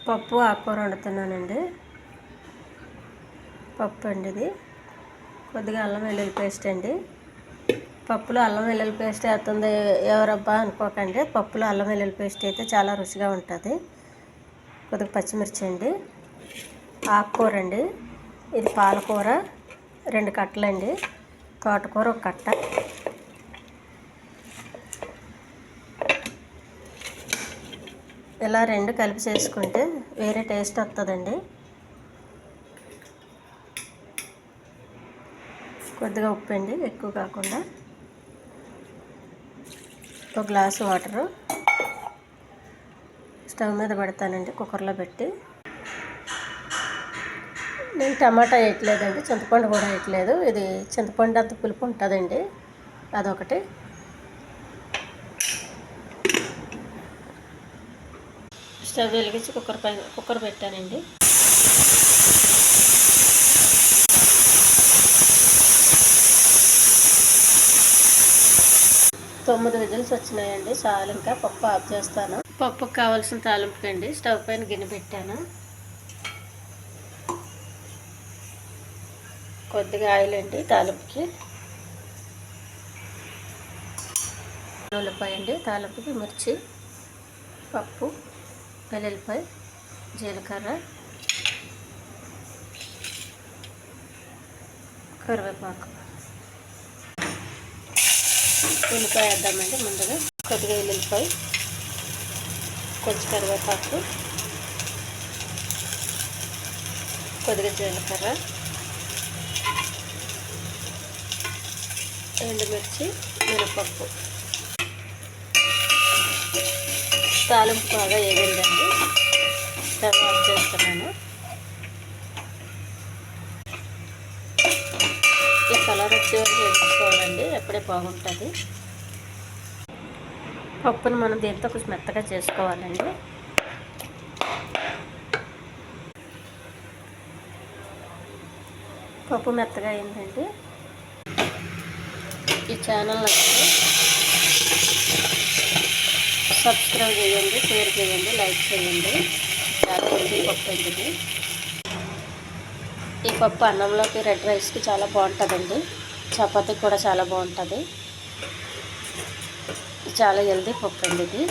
పప్పు ఆకుకూర వండుతున్నానండి. పప్పు అండి ఇది. కొద్దిగా అల్లం వెల్లుల్లి పేస్ట్ అండి. పప్పులో అల్లం వెల్లుల్లి పేస్ట్ వేస్తుంది ఎవరబ్బా అనుకోకండి. పప్పులో అల్లం వెల్లుల్లి పేస్ట్ అయితే చాలా రుచిగా ఉంటుంది. కొద్దిగా పచ్చిమిర్చి అండి. ఆకుకూర అండి. ఇది పాలకూర 2 కట్టలండి. తోటకూర 1 కట్ట. ఇలా 2 కలిపి చేసుకుంటే వేరే టేస్ట్ వస్తుందండి. కొద్దిగా ఉప్పు అండి, ఎక్కువ కాకుండా. 1 గ్లాసు వాటరు స్టవ్ మీద పెడతానండి, కుక్కర్లో పెట్టి. నేను టమాటా వేయట్లేదండి, చింతపండు కూడా వేయట్లేదు. ఇది చింతపండు అంత పులుపు ఉంటుందండి, అదొకటి. స్టవ్ వెలిగించి కుక్కర్ పెట్టానండి. తొమ్మిది విజిల్స్ వచ్చినాయండి, చాలు. ఇంకా పప్పు ఆఫ్ చేస్తాను. పప్పుకు కావాల్సిన తాలింపుకండి స్టవ్ పైన గిన్నె పెట్టాను. కొద్దిగా ఆయిల్ అండి తాలింపుకి. ఉల్లిపాయ అండి తాలింపుకి, మిర్చి, పప్పు, వెల్లుల్లిపాయ, జీలకర్ర, కరివేపాకు. ఉల్లిపాయ వేద్దామండి ముందుగా. కొద్దిగా వెల్లుల్లిపాయ, కొంచెం కరివేపాకు, కొద్దిగా జీలకర్ర, ఎండుమిర్చి, మినపప్పు. తాలింపు బాగా వేగిందండి, స్టవ్ ఆఫ్ చేస్తున్నాను. ఈ కలర్ వచ్చే వరకు వేసుకోవాలండి, అప్పుడే బాగుంటుంది. పప్పును మనం దీంతో కొంచెం మెత్తగా చేసుకోవాలండి. పప్పు మెత్తగా అయిందండి. ఈ ఛానల్ నచ్చితే సబ్స్క్రైబ్ చేయండి, షేర్ చేయండి, లైక్ చేయండి. చాలా హెల్తీ పప్పు అండి. ఈ పప్పు అన్నంలోకి, రెడ్ రైస్కి చాలా బాగుంటుందండి. చపాతీకి కూడా చాలా బాగుంటుంది. చాలా హెల్తీ పప్పు అండి ఇది.